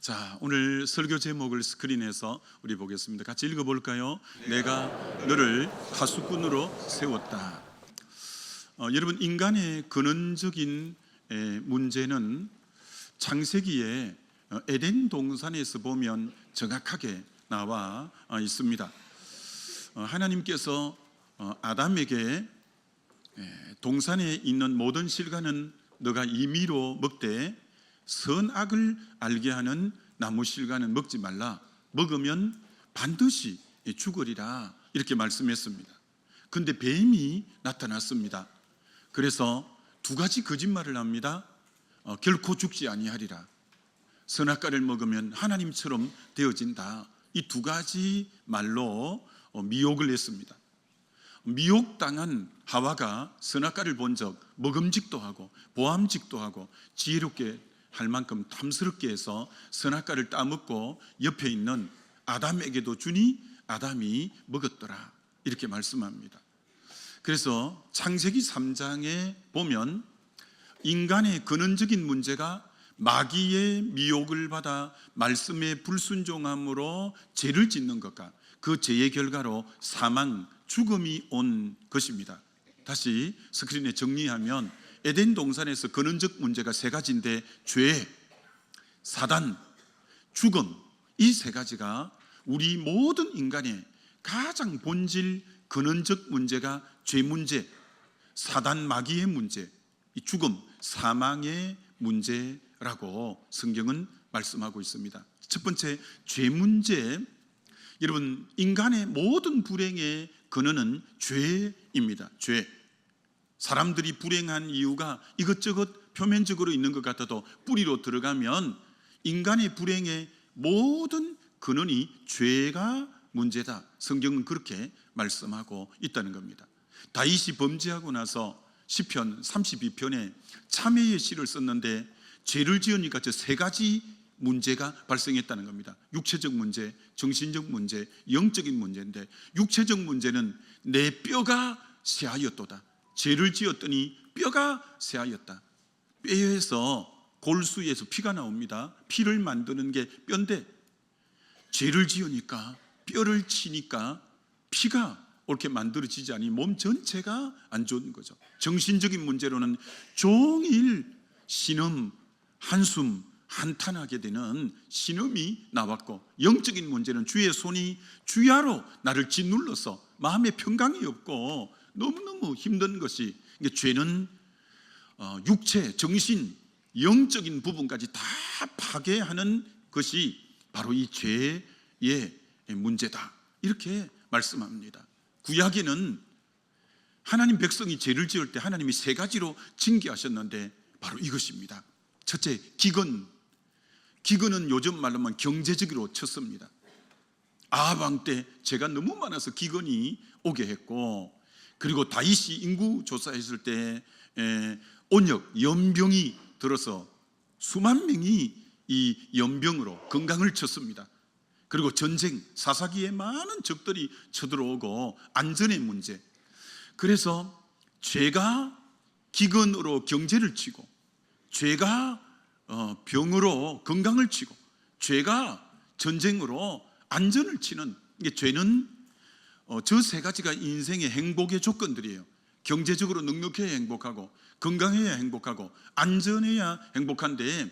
자, 오늘 설교 제목을 스크린에서 우리 보겠습니다. 같이 읽어볼까요? 내가 너를 하수꾼으로 세웠다. 여러분, 인간의 근원적인 문제는 창세기에 에덴 동산에서 보면 정확하게 나와 있습니다. 하나님께서 아담에게 동산에 있는 모든 실과는 너가 임의로 먹되 선악을 알게 하는 나무 실과는 먹지 말라. 먹으면 반드시 죽으리라. 이렇게 말씀했습니다. 그런데 뱀이 나타났습니다. 그래서 두 가지 거짓말을 합니다. 결코 죽지 아니하리라. 선악과를 먹으면 하나님처럼 되어진다. 이 두 가지 말로 미혹을 했습니다. 미혹당한 하와가 선악과를 본 적 먹음직도 하고 보암직도 하고 지혜롭게 할 만큼 탐스럽게 해서 선악과를 따먹고 옆에 있는 아담에게도 주니 아담이 먹었더라. 이렇게 말씀합니다. 그래서 창세기 3장에 보면 인간의 근원적인 문제가 마귀의 미혹을 받아 말씀에 불순종함으로 죄를 짓는 것과 그 죄의 결과로 사망, 죽음이 온 것입니다. 다시 스크린에 정리하면 에덴 동산에서 근원적 문제가 세 가지인데 죄, 사단, 죽음, 이 세 가지가 우리 모든 인간의 가장 본질 근원적 문제가 죄 문제, 사단 마귀의 문제, 이 죽음, 사망의 문제라고 성경은 말씀하고 있습니다. 첫 번째, 죄 문제. 여러분, 인간의 모든 불행의 근원은 죄입니다. 죄. 사람들이 불행한 이유가 이것저것 표면적으로 있는 것 같아도 뿌리로 들어가면 인간의 불행의 모든 근원이 죄가 문제다. 성경은 그렇게 말씀하고 있다는 겁니다. 다윗이 범죄하고 나서 시편 32편에 참회의 시를 썼는데 죄를 지으니까 저 세 가지 문제가 발생했다는 겁니다. 육체적 문제, 정신적 문제, 영적인 문제인데 육체적 문제는 내 뼈가 쇠하였도다. 죄를 지었더니 뼈가 쇠하였다. 뼈에서 골수에서 피가 나옵니다. 피를 만드는 게 뼈인데 죄를 지으니까 뼈를 치니까 피가 옳게 만들어지지 않으니 몸 전체가 안 좋은 거죠. 정신적인 문제로는 종일 신음, 한숨, 한탄하게 되는 신음이 나왔고, 영적인 문제는 주의 손이 주야로 나를 짓눌러서 마음에 평강이 없고 너무너무 힘든 것이, 죄는 육체, 정신, 영적인 부분까지 다 파괴하는 것이 바로 이 죄의 문제다. 이렇게 말씀합니다. 구약에는 하나님 백성이 죄를 지을 때 하나님이 세 가지로 징계하셨는데 바로 이것입니다. 첫째, 기근. 기근은 요즘 말로 하면 경제적으로 쳤습니다. 아합 왕 때 죄가 너무 많아서 기근이 오게 했고, 그리고 다윗이 인구 조사했을 때 온역, 연병이 들어서 수만 명이 이 연병으로 건강을 쳤습니다. 그리고 전쟁, 사사기에 많은 적들이 쳐들어오고 안전의 문제. 그래서 죄가 기근으로 경제를 치고, 죄가 병으로 건강을 치고, 죄가 전쟁으로 안전을 치는, 이게 죄는 저 세 가지가 인생의 행복의 조건들이에요. 경제적으로 넉넉해야 행복하고, 건강해야 행복하고, 안전해야 행복한데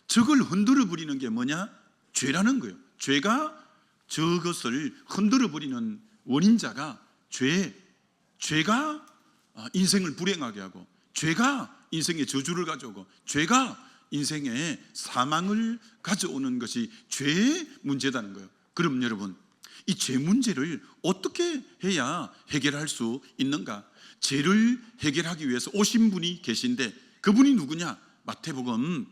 저걸 흔들어 버리는 게 뭐냐? 죄라는 거예요. 죄가 저것을 흔들어 버리는 원인자가 죄가 인생을 불행하게 하고, 죄가 인생의 저주를 가져오고, 죄가 인생의 사망을 가져오는 것이 죄의 문제라는 거예요. 그럼 여러분, 이 죄 문제를 어떻게 해야 해결할 수 있는가? 죄를 해결하기 위해서 오신 분이 계신데 그분이 누구냐? 마태복음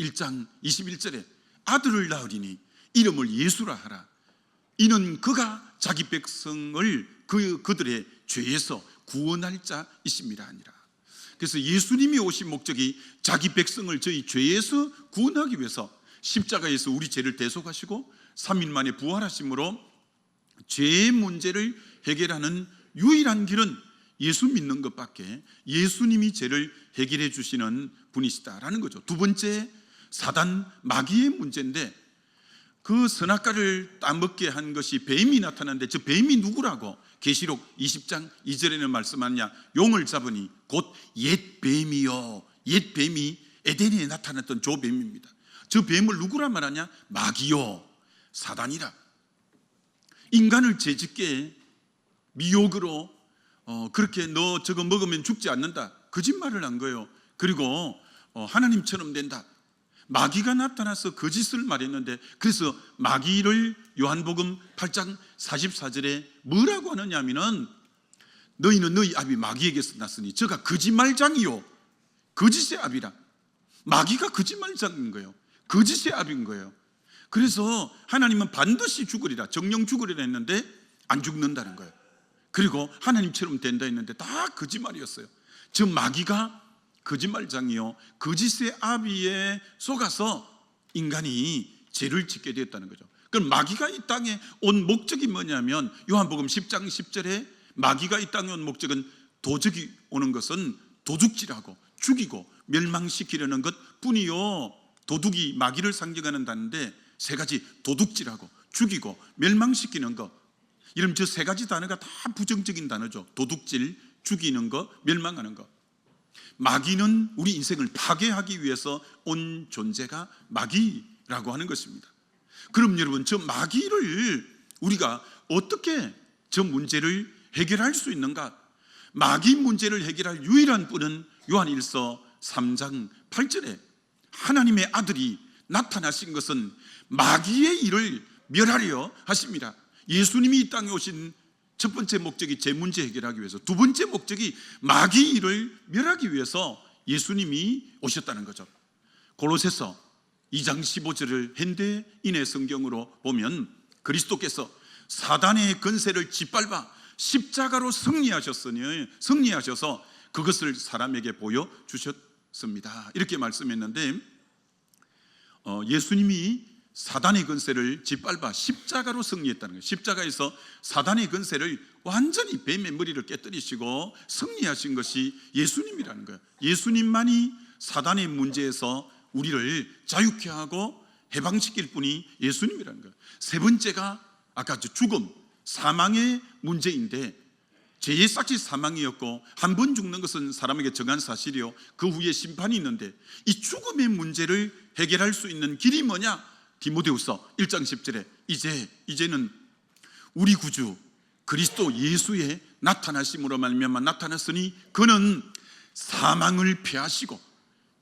1장 21절에 아들을 낳으리니 이름을 예수라 하라. 이는 그가 자기 백성을 그들의 죄에서 구원할 자이심이라 하니라. 그래서 예수님이 오신 목적이 자기 백성을 저희 죄에서 구원하기 위해서 십자가에서 우리 죄를 대속하시고 3일 만에 부활하심으로 죄의 문제를 해결하는 유일한 길은 예수 믿는 것밖에, 예수님이 죄를 해결해 주시는 분이시다라는 거죠. 두 번째, 사단 마귀의 문제인데, 그 선악과를 따먹게 한 것이 뱀이 나타났는데 저 뱀이 누구라고 계시록 20장 2절에는 말씀하느냐, 용을 잡으니 곧 옛 뱀이요, 옛 뱀이 에덴에 나타났던 저 뱀입니다. 저 뱀을 누구라 말하냐, 마귀요, 사단이라. 인간을 죄짓게 미혹으로 그렇게 너 저거 먹으면 죽지 않는다, 거짓말을 한 거예요. 그리고 하나님처럼 된다, 마귀가 나타나서 거짓을 말했는데, 그래서 마귀를 요한복음 8장 44절에 뭐라고 하느냐 하면은, 너희는 너희 아비 마귀에게서 났으니 저가 거짓말장이요, 거짓의 아비라. 마귀가 거짓말장인 거예요. 거짓의 아비인 거예요. 그래서 하나님은 반드시 죽으리라, 정령 죽으리라 했는데 안 죽는다는 거예요. 그리고 하나님처럼 된다 했는데 다 거짓말이었어요. 저 마귀가 거짓말장이요, 거짓의 아비에 속아서 인간이 죄를 짓게 되었다는 거죠. 그럼 마귀가 이 땅에 온 목적이 뭐냐면, 요한복음 10장 10절에 마귀가 이 땅에 온 목적은, 도적이 오는 것은 도둑질하고 죽이고 멸망시키려는 것 뿐이요. 도둑이 마귀를 상징하는 단어인데 세 가지, 도둑질하고 죽이고 멸망시키는 것. 이러면 저 세 가지 단어가 다 부정적인 단어죠. 도둑질, 죽이는 것, 멸망하는 것. 마귀는 우리 인생을 파괴하기 위해서 온 존재가 마귀라고 하는 것입니다. 그럼 여러분, 저 마귀를 우리가 어떻게 저 문제를 해결할 수 있는가? 마귀 문제를 해결할 유일한 분은 요한일서 3장 8절에 하나님의 아들이 나타나신 것은 마귀의 일을 멸하려 하십니다. 예수님이 이 땅에 오신 첫 번째 목적이 제 문제 해결하기 위해서, 두 번째 목적이 마귀 일을 멸하기 위해서 예수님이 오셨다는 거죠. 골로새서 2장 15절을 현대인의 성경으로 보면, 그리스도께서 사단의 권세를 짓밟아 십자가로 승리하셔서 그것을 사람에게 보여주셨습니다, 이렇게 말씀했는데, 예수님이 사단의 권세를 짓밟아 십자가로 승리했다는 거예요. 십자가에서 사단의 권세를 완전히 뱀의 머리를 깨뜨리시고 승리하신 것이 예수님이라는 거예요. 예수님만이 사단의 문제에서 우리를 자유케 하고 해방시킬 분이 예수님이라는 거예요. 세 번째가 아까 죽음, 사망의 문제인데, 죄의 싹지 사망이었고 한 번 죽는 것은 사람에게 정한 사실이요, 그 후에 심판이 있는데, 이 죽음의 문제를 해결할 수 있는 길이 뭐냐? 디모데후서 1장 10절에 이제는 우리 구주 그리스도 예수의 나타나심으로 말미암아 나타났으니 그는 사망을 패하시고,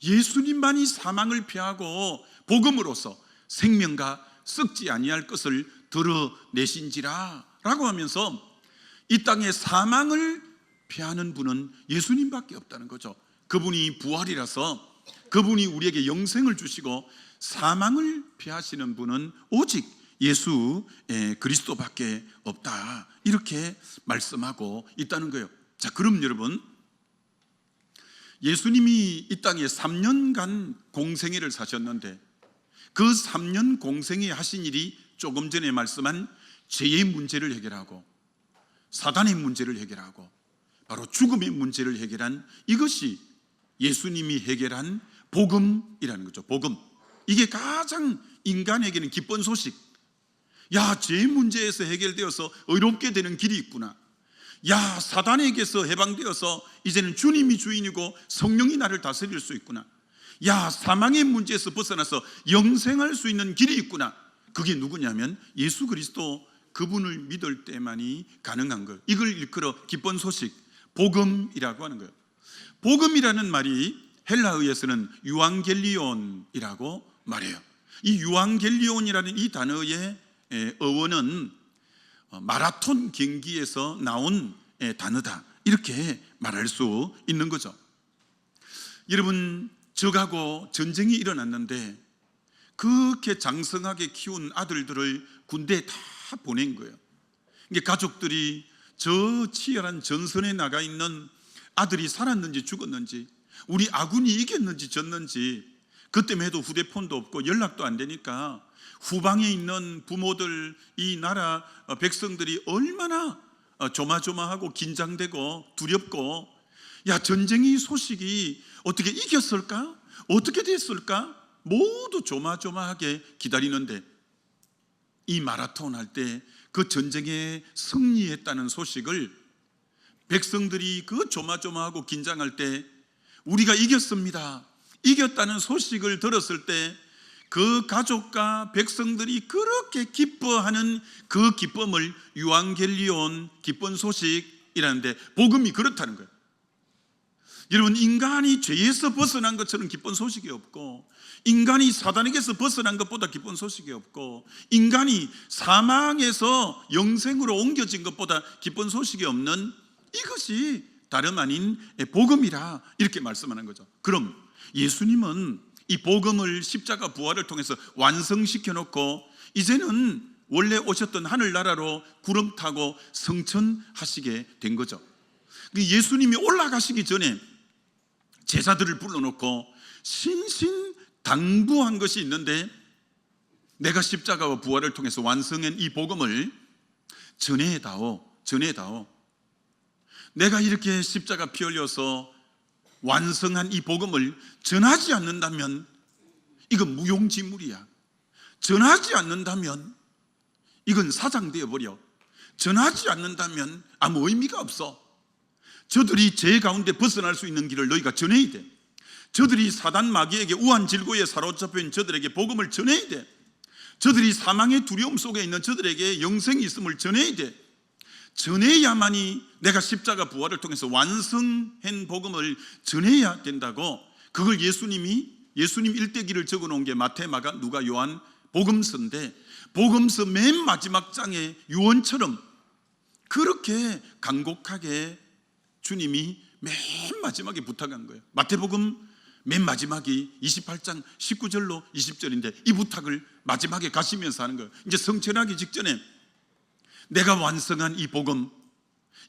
예수님만이 사망을 패하고 복음으로써 생명과 썩지 아니할 것을 드러내신지라 라고 하면서, 이 땅에 사망을 패하는 분은 예수님밖에 없다는 거죠. 그분이 부활이라서 그분이 우리에게 영생을 주시고, 사망을 피하시는 분은 오직 예수 그리스도밖에 없다, 이렇게 말씀하고 있다는 거예요. 자, 그럼 여러분, 예수님이 이 땅에 3년간 공생애를 사셨는데, 그 3년 공생애 하신 일이 조금 전에 말씀한 죄의 문제를 해결하고 사단의 문제를 해결하고 바로 죽음의 문제를 해결한, 이것이 예수님이 해결한 복음이라는 거죠. 복음, 이게 가장 인간에게는 기쁜 소식. 야, 죄 문제에서 해결되어서 의롭게 되는 길이 있구나. 야, 사단에게서 해방되어서 이제는 주님이 주인이고 성령이 나를 다스릴 수 있구나. 야, 사망의 문제에서 벗어나서 영생할 수 있는 길이 있구나. 그게 누구냐면 예수 그리스도, 그분을 믿을 때만이 가능한 것. 이걸 일컬어 기쁜 소식, 복음이라고 하는 거예요. 복음이라는 말이 헬라어에서는 유앙겔리온이라고 말해요. 이 유앙겔리온이라는 이 단어의 어원은 마라톤 경기에서 나온 단어다, 이렇게 말할 수 있는 거죠. 여러분, 적하고 전쟁이 일어났는데 그렇게 장성하게 키운 아들들을 군대에 다 보낸 거예요. 이게 가족들이 저 치열한 전선에 나가 있는 아들이 살았는지 죽었는지, 우리 아군이 이겼는지 졌는지, 그때만 해도 휴대폰도 없고 연락도 안 되니까 후방에 있는 부모들, 이 나라 백성들이 얼마나 조마조마하고 긴장되고 두렵고, 야, 전쟁의 소식이 어떻게 이겼을까? 어떻게 됐을까? 모두 조마조마하게 기다리는데, 이 마라톤 할 때 그 전쟁에 승리했다는 소식을 백성들이 그 조마조마하고 긴장할 때 우리가 이겼습니다, 이겼다는 소식을 들었을 때 그 가족과 백성들이 그렇게 기뻐하는 그 기쁨을 유앙겔리온, 기쁜 소식이라는데, 복음이 그렇다는 거예요. 여러분, 인간이 죄에서 벗어난 것처럼 기쁜 소식이 없고, 인간이 사단에게서 벗어난 것보다 기쁜 소식이 없고, 인간이 사망에서 영생으로 옮겨진 것보다 기쁜 소식이 없는 이것이 다름 아닌 복음이라, 이렇게 말씀하는 거죠. 그럼 예수님은 이 복음을 십자가 부활을 통해서 완성시켜 놓고 이제는 원래 오셨던 하늘나라로 구름 타고 승천하시게 된 거죠. 예수님이 올라가시기 전에 제자들을 불러놓고 신신당부한 것이 있는데, 내가 십자가와 부활을 통해서 완성한 이 복음을 전해다오. 내가 이렇게 십자가 피 흘려서 완성한 이 복음을 전하지 않는다면 이건 무용지물이야. 전하지 않는다면 이건 사장되어 버려. 전하지 않는다면 아무 의미가 없어. 저들이 죄 가운데 벗어날 수 있는 길을 너희가 전해야 돼. 저들이 사단 마귀에게 우환질고에 사로잡힌 저들에게 복음을 전해야 돼. 저들이 사망의 두려움 속에 있는 저들에게 영생이 있음을 전해야 돼. 전해야만이 내가 십자가 부활을 통해서 완성한 복음을 전해야 된다고. 그걸 예수님 일대기를 적어놓은 게 마태, 마가, 누가, 요한 복음서인데, 복음서 맨 마지막 장에 유언처럼 그렇게 간곡하게 주님이 맨 마지막에 부탁한 거예요. 마태복음 맨 마지막이 28장 19절로 20절인데 이 부탁을 마지막에 가시면서 하는 거예요. 이제 성천하기 직전에 내가 완성한 이 복음,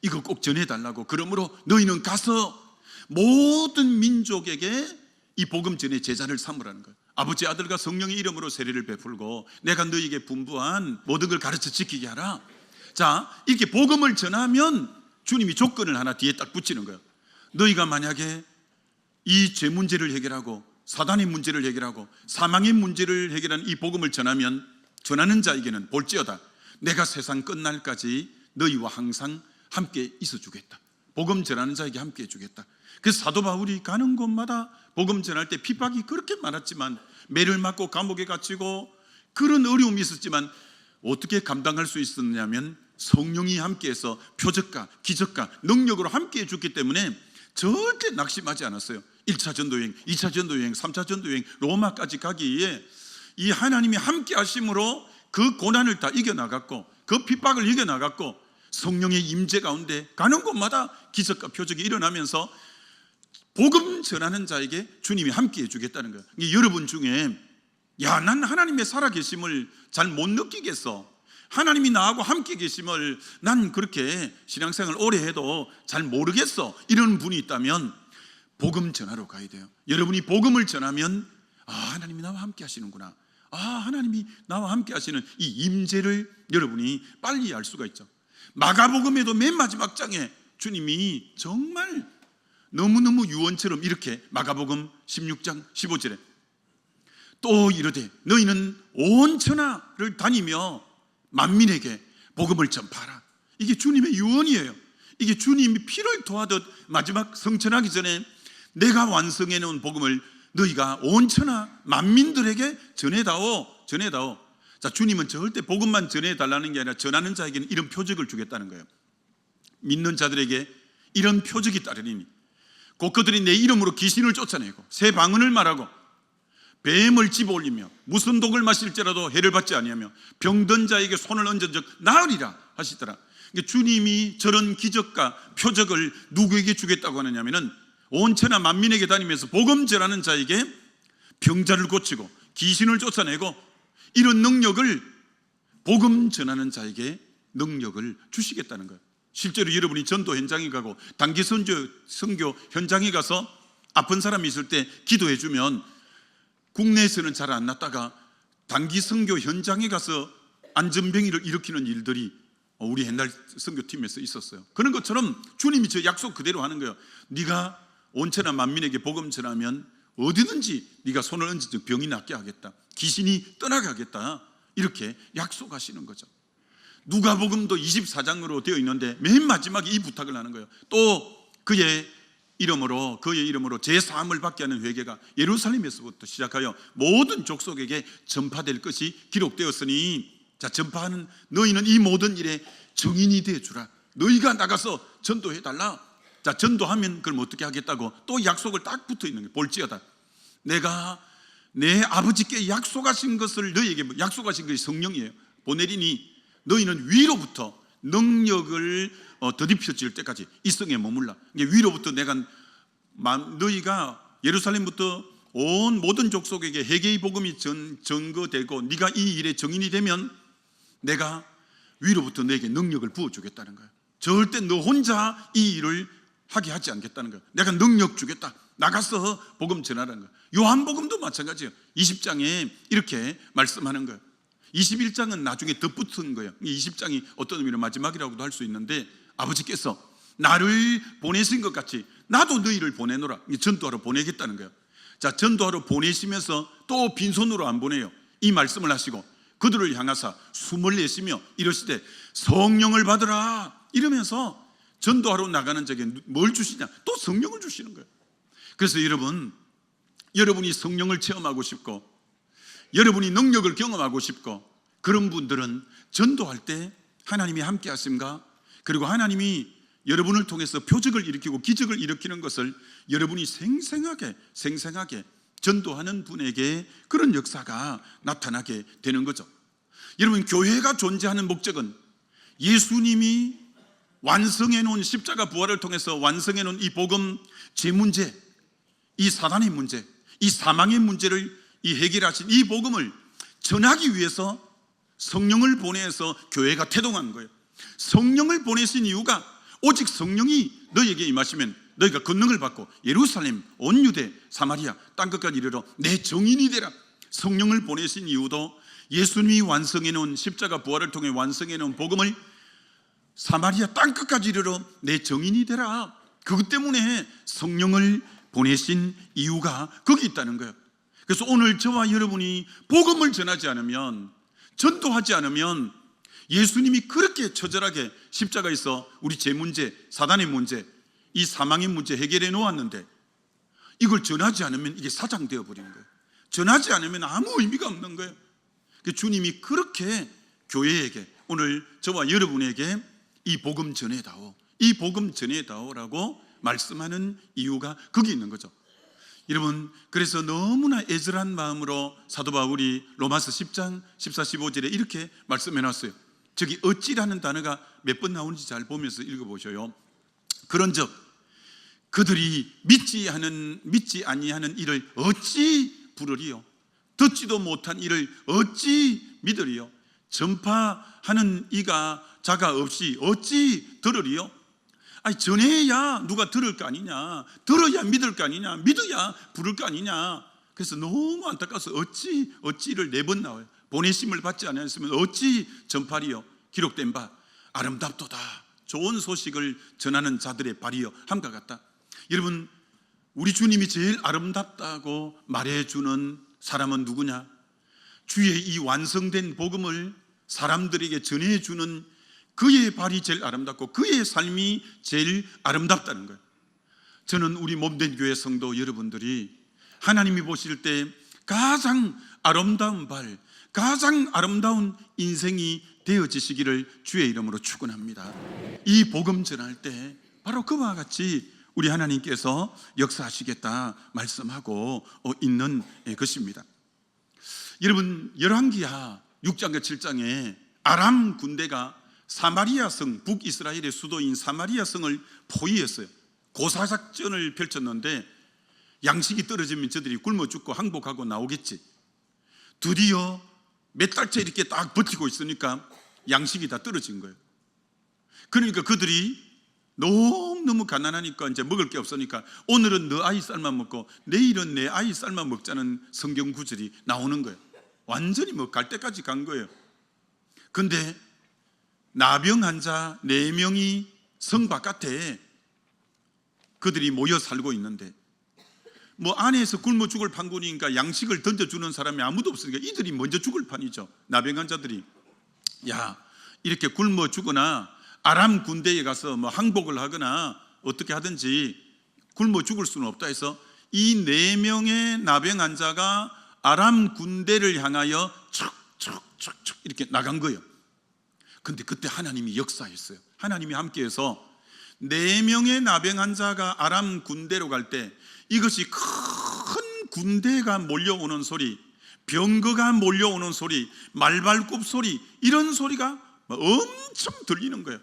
이거 꼭 전해달라고. 그러므로 너희는 가서 모든 민족에게 이 복음 전에 제자를 삼으라는 거예요. 아버지, 아들과 성령의 이름으로 세례를 베풀고 내가 너희에게 분부한 모든 걸 가르쳐 지키게 하라. 자, 이렇게 복음을 전하면 주님이 조건을 하나 뒤에 딱 붙이는 거예요. 너희가 만약에 이 죄 문제를 해결하고 사단의 문제를 해결하고 사망의 문제를 해결하는 이 복음을 전하면, 전하는 자에게는 볼지어다 내가 세상 끝날까지 너희와 항상 함께 있어 주겠다. 복음 전하는 자에게 함께 해 주겠다. 그래서 사도 바울이 가는 곳마다 복음 전할 때 핍박이 그렇게 많았지만, 매를 맞고 감옥에 갇히고 그런 어려움이 있었지만 어떻게 감당할 수 있었냐면 성령이 함께해서 표적과 기적과 능력으로 함께해 줬기 때문에 절대 낙심하지 않았어요. 1차 전도여행, 2차 전도여행, 3차 전도여행, 로마까지 가기에 이 하나님이 함께 하심으로 그 고난을 다 이겨나갔고 그 핍박을 이겨나갔고 성령의 임재 가운데 가는 곳마다 기적과 표적이 일어나면서 복음 전하는 자에게 주님이 함께 해주겠다는 거예요. 여러분 중에 난 하나님의 살아계심을 잘 못 느끼겠어, 하나님이 나하고 함께 계심을 난 그렇게 신앙생활 오래 해도 잘 모르겠어, 이런 분이 있다면 복음 전하러 가야 돼요. 여러분이 복음을 전하면 하나님이 나와 함께 하시는구나, 하나님이 나와 함께 하시는 이 임재를 여러분이 빨리 알 수가 있죠. 마가복음에도 맨 마지막 장에 주님이 정말 너무너무 유언처럼 이렇게 마가복음 16장 15절에 또 이르되 너희는 온 천하를 다니며 만민에게 복음을 전파하라. 이게 주님의 유언이에요. 이게 주님이 피를 토하듯 마지막 성천하기 전에 내가 완성해 놓은 복음을 너희가 온 천하 만민들에게 전해다오. 자, 주님은 절대 복음만 전해달라는 게 아니라 전하는 자에게는 이런 표적을 주겠다는 거예요. 믿는 자들에게 이런 표적이 따르리니 곧 그들이 내 이름으로 귀신을 쫓아내고 새 방언을 말하고 뱀을 집어올리며 무슨 독을 마실지라도 해를 받지 아니하며 병든 자에게 손을 얹은 적 나으리라 하시더라. 그러니까 주님이 저런 기적과 표적을 누구에게 주겠다고 하느냐면은 온 천하 만민에게 다니면서 복음 전하는 자에게 병자를 고치고 귀신을 쫓아내고 이런 능력을 복음 전하는 자에게 능력을 주시겠다는 거예요. 실제로 여러분이 전도 현장에 가고 단기 선교 현장에 가서 아픈 사람이 있을 때 기도해 주면 국내에서는 잘 안 났다가 단기 선교 현장에 가서 안전병이를 일으키는 일들이 우리 옛날 선교팀에서 있었어요. 그런 것처럼 주님이 저 약속 그대로 하는 거예요. 네가 온 천하 만민에게 복음 전하면 어디든지 네가 손을 얹은 병이 낫게 하겠다, 귀신이 떠나게 하겠다, 이렇게 약속하시는 거죠. 누가복음도 24장으로 되어 있는데 맨 마지막에 이 부탁을 하는 거예요. 또 그의 이름으로 제3을 받게 하는 회개가 예루살렘에서부터 시작하여 모든 족속에게 전파될 것이 기록되었으니, 자, 전파하는 너희는 이 모든 일에 증인이 되어주라. 너희가 나가서 전도해달라. 자, 전도하면 그럼 어떻게 하겠다고 또 약속을 딱 붙어 있는 거예요. 볼지어다 내가 내 아버지께 약속하신 것을 너희에게, 약속하신 것이 성령이에요, 보내리니 너희는 위로부터 능력을 더딥혀질 때까지 이 성에 머물라. 위로부터 내가 너희가 예루살렘부터 온 모든 족속에게 회개의 복음이 전거되고 네가 이 일의 증인이 되면 내가 위로부터 너에게 능력을 부어주겠다는 거예요. 절대 너 혼자 이 일을 하게 하지 않겠다는 거예요. 내가 능력 주겠다. 나가서 복음 전하라는 거예요. 요한복음도 마찬가지예요. 20장에 이렇게 말씀하는 거예요. 21장은 나중에 덧붙은 거예요. 20장이 어떤 의미로 마지막이라고도 할 수 있는데, 아버지께서 나를 보내신 것 같이 나도 너희를 보내노라. 전도하러 보내겠다는 거예요. 자, 전도하러 보내시면서 또 빈손으로 안 보내요. 이 말씀을 하시고 그들을 향하사 숨을 내쉬며 이러시되 성령을 받으라 이러면서 전도하러 나가는 적에 뭘 주시냐? 또 성령을 주시는 거예요. 그래서 여러분이 성령을 체험하고 싶고 여러분이 능력을 경험하고 싶고 그런 분들은 전도할 때 하나님이 함께 하심과, 그리고 하나님이 여러분을 통해서 표적을 일으키고 기적을 일으키는 것을 여러분이 생생하게 전도하는 분에게 그런 역사가 나타나게 되는 거죠. 여러분, 교회가 존재하는 목적은 예수님이 완성해 놓은 십자가 부활을 통해서 완성해 놓은 이 복음, 제 문제, 이 사단의 문제, 이 사망의 문제를 이 해결하신 이 복음을 전하기 위해서 성령을 보내서 교회가 태동한 거예요. 성령을 보내신 이유가 오직 성령이 너희에게 임하시면 너희가 권능을 받고 예루살렘, 온 유대, 사마리아 땅끝까지 이르러 내 증인이 되라. 성령을 보내신 이유도 예수님이 완성해 놓은 십자가 부활을 통해 완성해 놓은 복음을 사마리아 땅끝까지 이르러 내 증인이 되라. 그것 때문에 성령을 보내신 이유가 거기 있다는 거예요. 그래서 오늘 저와 여러분이 복음을 전하지 않으면, 전도하지 않으면 예수님이 그렇게 처절하게 십자가에서 우리 제 문제, 사단의 문제, 이 사망의 문제 해결해 놓았는데 이걸 전하지 않으면 이게 사장되어 버리는 거예요. 전하지 않으면 아무 의미가 없는 거예요. 주님이 그렇게 교회에게, 오늘 저와 여러분에게 이 복음 전해다오, 이 복음 전해다오라고 말씀하는 이유가 거기 있는 거죠. 여러분, 그래서 너무나 애절한 마음으로 사도 바울이 로마서 10장 14, 15절에 이렇게 말씀해 놨어요. 저기 어찌라는 단어가 몇 번 나오는지 잘 보면서 읽어보셔요. 그런즉 그들이 믿지 아니하는 일을 어찌 부르리요? 듣지도 못한 일을 어찌 믿으리요? 전파하는 이가 자가 없이 어찌 들으리요? 아니, 전해야 누가 들을 거 아니냐, 들어야 믿을 거 아니냐, 믿어야 부를 거 아니냐. 그래서 너무 안타까워서 어찌를 4번 나와요. 보내심을 받지 않았으면 어찌 전파리요? 기록된 바 아름답도다. 좋은 소식을 전하는 자들의 발이요 함과 같다. 여러분, 우리 주님이 제일 아름답다고 말해주는 사람은 누구냐? 주의 이 완성된 복음을 사람들에게 전해주는 그의 발이 제일 아름답고 그의 삶이 제일 아름답다는 거예요. 저는 우리 몸된 교회 성도 여러분들이 하나님이 보실 때 가장 아름다운 발, 가장 아름다운 인생이 되어지시기를 주의 이름으로 축원합니다. 이 복음 전할 때 바로 그와 같이 우리 하나님께서 역사하시겠다 말씀하고 있는 것입니다. 여러분, 열왕기하 6장과 7장에 아람 군대가 사마리아 성, 북이스라엘의 수도인 사마리아 성을 포위했어요. 고사작전을 펼쳤는데 양식이 떨어지면 저들이 굶어 죽고 항복하고 나오겠지. 드디어 몇 달째 이렇게 딱 버티고 있으니까 양식이 다 떨어진 거예요. 그러니까 그들이 너무 가난하니까 이제 먹을 게 없으니까 오늘은 너 아이 쌀만 먹고 내일은 내 아이 쌀만 먹자는 성경 구절이 나오는 거예요. 완전히 갈 때까지 간 거예요. 근데 나병 환자 4명이 성 바깥에 그들이 모여 살고 있는데 뭐 안에서 굶어 죽을 판국이니까 양식을 던져주는 사람이 아무도 없으니까 이들이 먼저 죽을 판이죠. 나병한 자들이. 야, 이렇게 굶어 죽거나 아람 군대에 가서 뭐 항복을 하거나 어떻게 하든지 굶어 죽을 수는 없다 해서 이 4명의 나병 환자가 아람 군대를 향하여 척척척척 이렇게 나간 거예요. 근데 그때 하나님이 역사했어요. 하나님이 함께해서 4명의 나병 환자가 아람 군대로 갈 때 이것이 큰 군대가 몰려오는 소리, 병거가 몰려오는 소리, 말발굽 소리, 이런 소리가 엄청 들리는 거예요.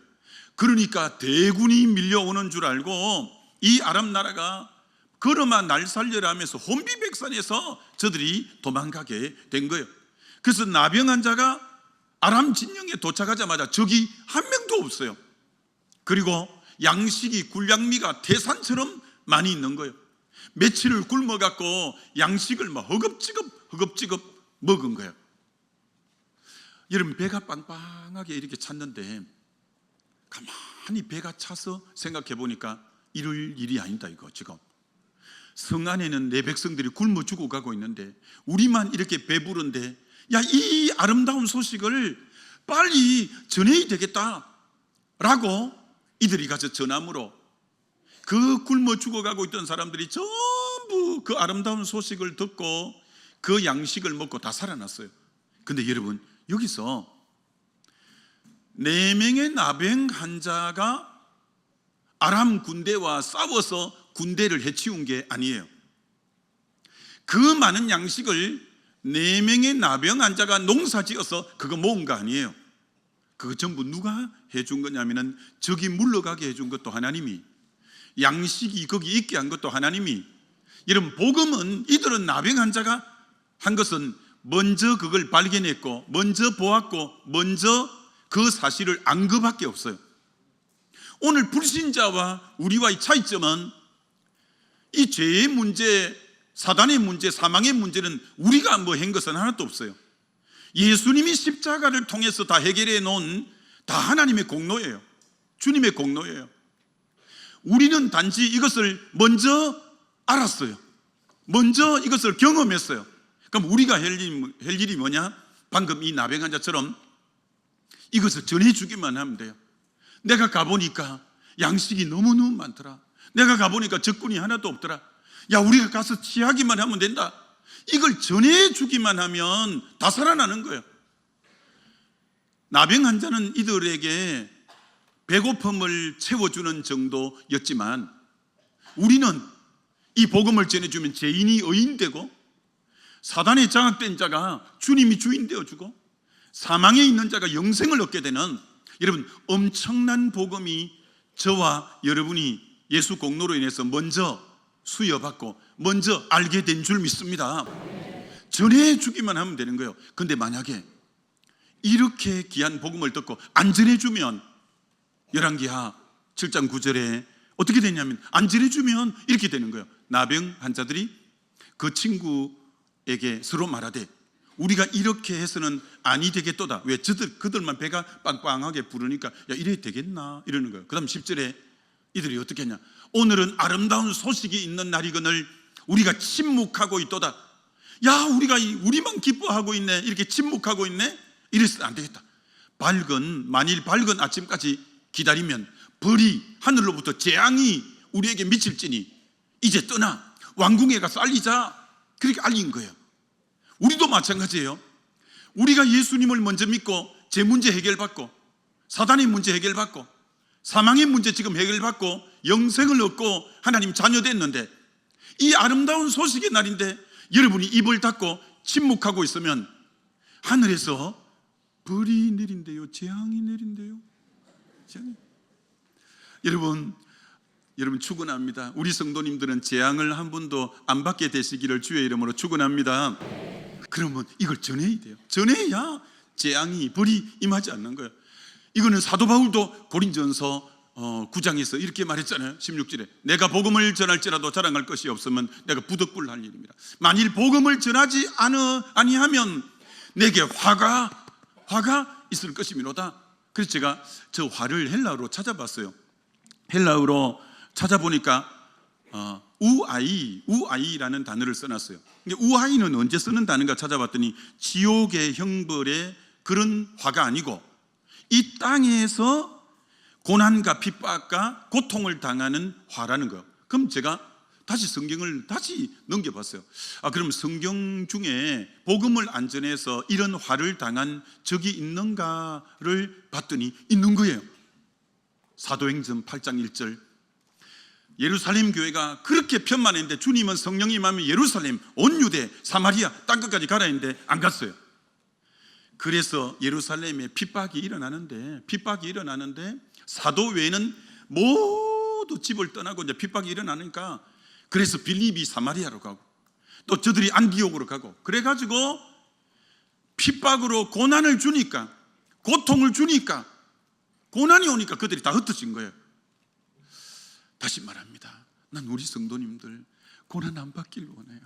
그러니까 대군이 밀려오는 줄 알고 이 아람 나라가 걸어마 날 살려라 하면서 혼비백산에서 저들이 도망가게 된 거예요. 그래서 나병 환자가 아람 진영에 도착하자마자 적이 한 명도 없어요. 그리고 양식이 군량미가 태산처럼 많이 있는 거예요. 며칠을 굶어갖고 양식을 막 허겁지겁 먹은 거예요. 여러분, 배가 빵빵하게 이렇게 찼는데 가만히 배가 차서 생각해 보니까 이럴 일이 아니다 이거. 지금 성 안에는 내 백성들이 굶어 죽어가고 있는데 우리만 이렇게 배부른데, 야, 이 아름다운 소식을 빨리 전해야 되겠다라고 이들이 가서 전함으로 그 굶어 죽어가고 있던 사람들이 전부 그 아름다운 소식을 듣고 그 양식을 먹고 다 살아났어요. 근데 여러분, 여기서 4명의 나병 환자가 아람 군대와 싸워서 군대를 해치운 게 아니에요. 그 많은 양식을 4명의 나병 환자가 농사지어서 그거 모은 거 아니에요. 그거 전부 누가 해준 거냐면은 적이 물러가게 해준 것도 하나님이, 양식이 거기 있게 한 것도 하나님이. 여러분, 복음은 이들은 나병 환자가 한 것은 먼저 그걸 발견했고 먼저 보았고 먼저 그 사실을 안 것밖에 없어요. 오늘 불신자와 우리와의 차이점은 이 죄의 문제, 사단의 문제, 사망의 문제는 우리가 뭐 한 것은 하나도 없어요. 예수님이 십자가를 통해서 다 해결해 놓은 다 하나님의 공로예요. 주님의 공로예요. 우리는 단지 이것을 먼저 알았어요. 먼저 이것을 경험했어요. 그럼 우리가 할 일이 뭐냐? 방금 이 나병 환자처럼 이것을 전해주기만 하면 돼요. 내가 가보니까 양식이 너무너무 많더라. 내가 가보니까 적군이 하나도 없더라. 야, 우리가 가서 취하기만 하면 된다. 이걸 전해주기만 하면 다 살아나는 거예요. 나병 환자는 이들에게 배고픔을 채워주는 정도였지만 우리는 이 복음을 전해주면 죄인이 의인되고 사단에 장악된 자가 주님이 주인 되어주고 사망에 있는 자가 영생을 얻게 되는, 여러분, 엄청난 복음이 저와 여러분이 예수 공로로 인해서 먼저 수여받고 먼저 알게 된 줄 믿습니다. 전해주기만 하면 되는 거예요. 근데 만약에 이렇게 귀한 복음을 듣고 안 전해주면, 열왕기하 7장 9절에 어떻게 되냐면 안 전해주면 이렇게 되는 거예요. 나병 환자들이 그 친구에게 서로 말하되 우리가 이렇게 해서는 아니 되겠도다. 왜? 그들만 배가 빵빵하게 부르니까 야, 이래 되겠나 이러는 거예요. 그 다음 10절에 이들이 어떻게 했냐? 오늘은 아름다운 소식이 있는 날이거늘 우리가 침묵하고 있도다. 야, 우리만 기뻐하고 있네, 이렇게 침묵하고 있네, 이래서는 안 되겠다. 만일 밝은 아침까지 기다리면 벌이 하늘로부터 재앙이 우리에게 미칠지니 이제 떠나 왕궁에 가서 알리자. 그렇게 알린 거예요. 우리도 마찬가지예요. 우리가 예수님을 먼저 믿고 제 문제 해결받고 사단의 문제 해결받고 사망의 문제 지금 해결받고 영생을 얻고 하나님 자녀 됐는데, 이 아름다운 소식의 날인데 여러분이 입을 닫고 침묵하고 있으면 하늘에서 벌이 내린대요, 재앙이 내린대요. 여러분 축원합니다. 우리 성도님들은 재앙을 한 번도 안 받게 되시기를 주의 이름으로 축원합니다. 그러면 이걸 전해야 돼요. 전해야 재앙이, 벌이 임하지 않는 거예요. 이거는 사도 바울도 고린전서 9장에서 이렇게 말했잖아요. 16절에 내가 복음을 전할지라도 자랑할 것이 없으면 내가 부득불할 일입니다. 만일 복음을 전하지 아니하면 내게 화가 있을 것이미로다. 그래서 제가 저 화를 헬라어로 찾아봤어요. 헬라어로 찾아보니까 우아이라는 단어를 써놨어요. 우아이는 언제 쓰는 단어인가 찾아봤더니 지옥의 형벌의 그런 화가 아니고 이 땅에서 고난과 핍박과 고통을 당하는 화라는 거예요. 그럼 제가 다시 성경을 다시 넘겨봤어요. 그럼 성경 중에 복음을 안 전해서 이런 화를 당한 적이 있는가를 봤더니 있는 거예요. 사도행전 8장 1절 예루살렘 교회가 그렇게 편만했는데 주님은 성령이 임하면 예루살렘, 온 유대, 사마리아 땅끝까지 가라 했는데 안 갔어요. 그래서 예루살렘에 핍박이 일어나는데 사도 외에는 모두 집을 떠나고 이제 핍박이 일어나니까 그래서 빌립이 사마리아로 가고 또 저들이 안디옥으로 가고 그래가지고 핍박으로 고난을 주니까 고통을 주니까 고난이 오니까 그들이 다 흩어진 거예요. 다시 말합니다. 난 우리 성도님들 고난 안 받길 원해요.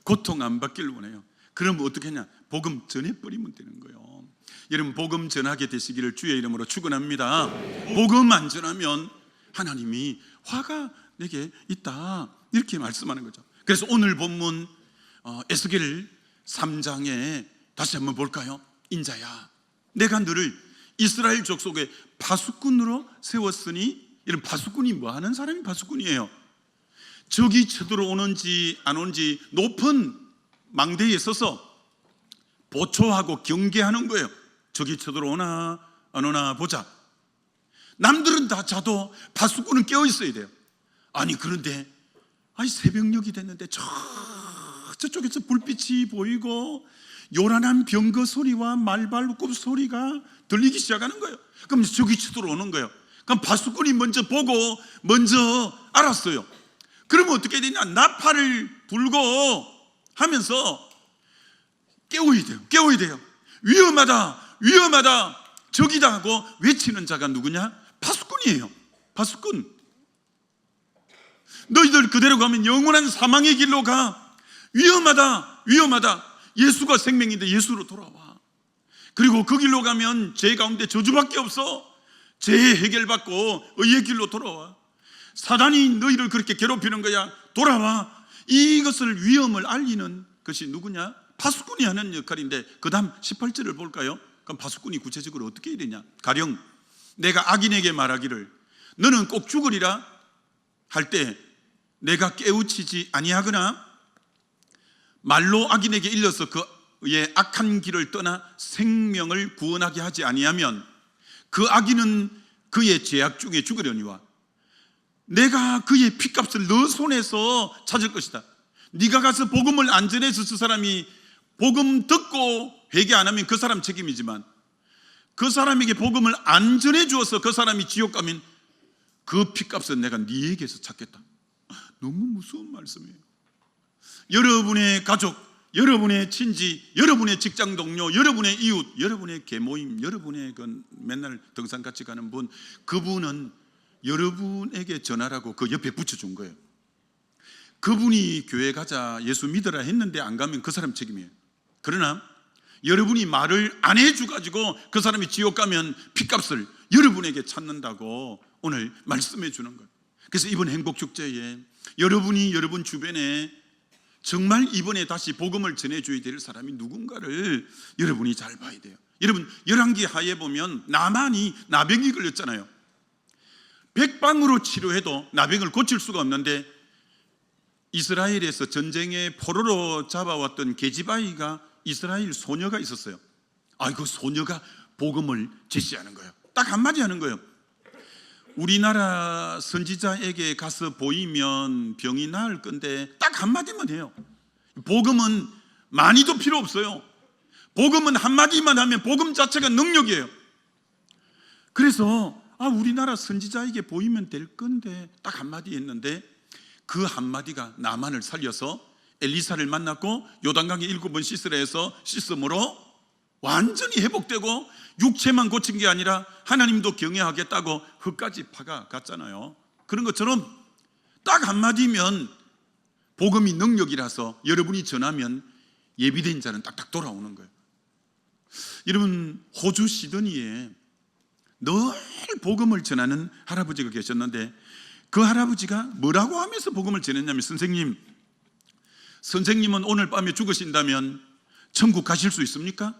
고통 안 받길 원해요. 그럼 어떻게 하냐? 복음 전해버리면 되는 거예요. 여러분 복음 전하게 되시기를 주의 이름으로 축원합니다. 복음 안 전하면 하나님이 화가 내게 있다 이렇게 말씀하는 거죠. 그래서 오늘 본문 에스겔 3장에 다시 한번 볼까요? 인자야 내가 너를 이스라엘 족속의 파수꾼으로 세웠으니 이런 파수꾼이 뭐 하는 사람이 파수꾼이에요? 적이 쳐들어오는지 안 오는지 높은 망대에 서서 보초하고 경계하는 거예요. 적이 쳐들어오나 안 오나 보자. 남들은 다 자도 파수꾼은 깨어 있어야 돼요. 그런데 새벽녘이 됐는데 저쪽에서 불빛이 보이고 요란한 병거 소리와 말발굽 소리가 들리기 시작하는 거예요. 그럼 적이 쳐들어오는 거예요. 그럼 파수꾼이 먼저 보고 먼저 알았어요. 그러면 어떻게 되냐? 나팔을 불고 하면서 깨워야 돼요. 위험하다 적이다 하고 외치는 자가 누구냐? 파수꾼이에요. 파수꾼. 너희들 그대로 가면 영원한 사망의 길로 가. 위험하다. 예수가 생명인데 예수로 돌아와. 그리고 그 길로 가면 죄 가운데 저주밖에 없어. 죄 해결받고 의의 길로 돌아와. 사단이 너희를 그렇게 괴롭히는 거야. 돌아와. 이것을 위험을 알리는 것이 누구냐? 파수꾼이 하는 역할인데 그 다음 18절을 볼까요? 그럼 파수꾼이 구체적으로 어떻게 해야 되냐? 가령 내가 악인에게 말하기를 너는 꼭 죽으리라 할 때 내가 깨우치지 아니하거나 말로 악인에게 일러서 그의 악한 길을 떠나 생명을 구원하게 하지 아니하면 그 악인은 그의 죄악 중에 죽으려니와 내가 그의 피값을 너 손에서 찾을 것이다. 네가 가서 복음을 안 전해서 그 사람이 복음 듣고 회개 안 하면 그 사람 책임이지만 그 사람에게 복음을 안 전해 주어서 그 사람이 지옥 가면 그 피값은 내가 네에게서 찾겠다. 너무 무서운 말씀이에요. 여러분의 가족, 여러분의 친지, 여러분의 직장 동료, 여러분의 이웃, 여러분의 계모임, 여러분의 맨날 등산 같이 가는 분, 그분은 여러분에게 전하라고 그 옆에 붙여준 거예요. 그분이 교회 가자 예수 믿으라 했는데 안 가면 그 사람 책임이에요. 그러나 여러분이 말을 안 해줘가지고 그 사람이 지옥 가면 피값을 여러분에게 찾는다고 오늘 말씀해 주는 거예요. 그래서 이번 행복축제에 여러분이 여러분 주변에 정말 이번에 다시 복음을 전해줘야 될 사람이 누군가를 여러분이 잘 봐야 돼요. 여러분 열왕기 하에 보면 나만이 나병이 걸렸잖아요. 백방으로 치료해도 나병을 고칠 수가 없는데 이스라엘에서 전쟁에 포로로 잡아왔던 계집아이가 이스라엘 소녀가 있었어요. 그 소녀가 복음을 제시하는 거예요. 딱 한마디 하는 거예요. 우리나라 선지자에게 가서 보이면 병이 나을 건데 딱 한마디만 해요. 복음은 많이도 필요 없어요. 복음은 한마디만 하면 복음 자체가 능력이에요. 그래서 우리나라 선지자에게 보이면 될 건데 딱 한마디 했는데 그 한마디가 나만을 살려서 엘리사를 만났고 요단강에 7번 씻으라 해서 씻음으로 완전히 회복되고 육체만 고친 게 아니라 하나님도 경외하겠다고 흙까지 파가 갔잖아요. 그런 것처럼 딱 한마디면 복음이 능력이라서 여러분이 전하면 예비된 자는 딱딱 돌아오는 거예요. 여러분 호주 시드니에 늘 복음을 전하는 할아버지가 계셨는데 그 할아버지가 뭐라고 하면서 복음을 전했냐면, 선생님은 오늘 밤에 죽으신다면 천국 가실 수 있습니까?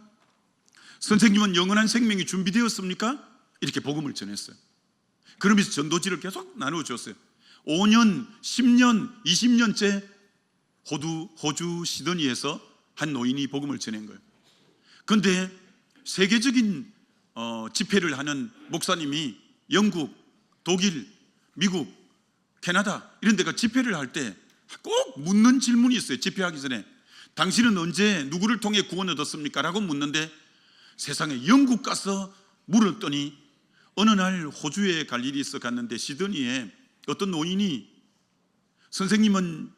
선생님은 영원한 생명이 준비되었습니까? 이렇게 복음을 전했어요. 그러면서 전도지를 계속 나누어 줬어요. 5년, 10년, 20년째 호주 시드니에서 한 노인이 복음을 전한 거예요. 그런데 세계적인 집회를 하는 목사님이 영국, 독일, 미국, 캐나다 이런 데가 집회를 할 때 꼭 묻는 질문이 있어요. 집회하기 전에 당신은 언제 누구를 통해 구원 얻었습니까? 라고 묻는데, 세상에 영국 가서 물었더니 어느 날 호주에 갈 일이 있어 갔는데 시드니에 어떤 노인이 선생님은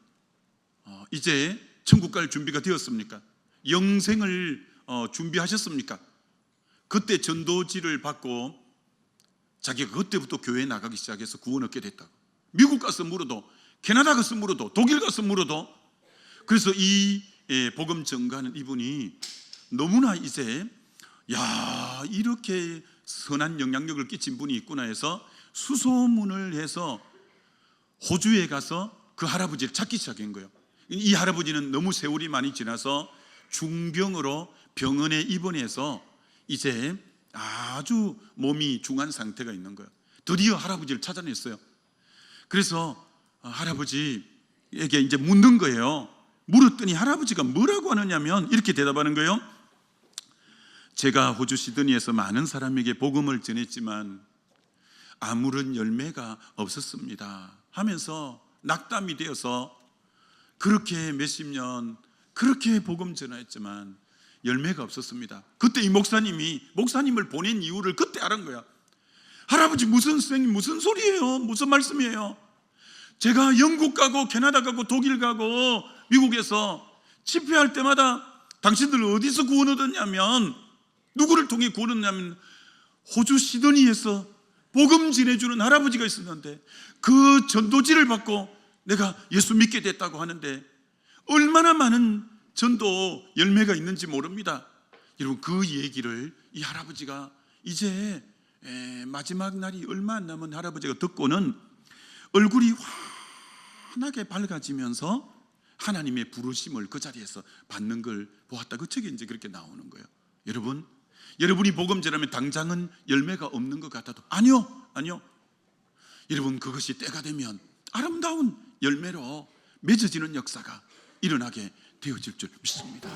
이제 천국 갈 준비가 되었습니까? 영생을 준비하셨습니까? 그때 전도지를 받고 자기가 그때부터 교회에 나가기 시작해서 구원 얻게 됐다고. 미국 가서 물어도, 캐나다 가서 물어도, 독일 가서 물어도. 그래서 이 복음 전가하는 이분이 너무나 이제 이렇게 선한 영향력을 끼친 분이 있구나 해서 수소문을 해서 호주에 가서 그 할아버지를 찾기 시작한 거예요. 이 할아버지는 너무 세월이 많이 지나서 중병으로 병원에 입원해서 이제 아주 몸이 중한 상태가 있는 거예요. 드디어 할아버지를 찾아냈어요. 그래서 할아버지에게 이제 묻는 거예요. 물었더니 할아버지가 뭐라고 하느냐면 이렇게 대답하는 거예요. 제가 호주 시드니에서 많은 사람에게 복음을 전했지만 아무런 열매가 없었습니다 하면서 낙담이 되어서 그렇게 몇십 년 그렇게 복음 전했지만 열매가 없었습니다. 그때 이 목사님을 보낸 이유를 그때 알은 거야. 할아버지 무슨 선생님 무슨 소리예요? 무슨 말씀이에요? 제가 영국 가고 캐나다 가고 독일 가고 미국에서 집회할 때마다 당신들 어디서 구원 얻었냐면, 누구를 통해 구원 얻냐면 호주 시드니에서 복음 전해주는 할아버지가 있었는데 그 전도지를 받고 내가 예수 믿게 됐다고 하는데 얼마나 많은 전도 열매가 있는지 모릅니다. 여러분, 그 얘기를 이 할아버지가 이제 마지막 날이 얼마 안 남은 할아버지가 듣고는 얼굴이 환하게 밝아지면서 하나님의 부르심을 그 자리에서 받는 걸 보았다. 그 책에 이제 그렇게 나오는 거예요. 여러분이 복음 전하면 당장은 열매가 없는 것 같아도 아니요. 여러분, 그것이 때가 되면 아름다운 열매로 맺어지는 역사가 일어나게 되어질 줄 믿습니다.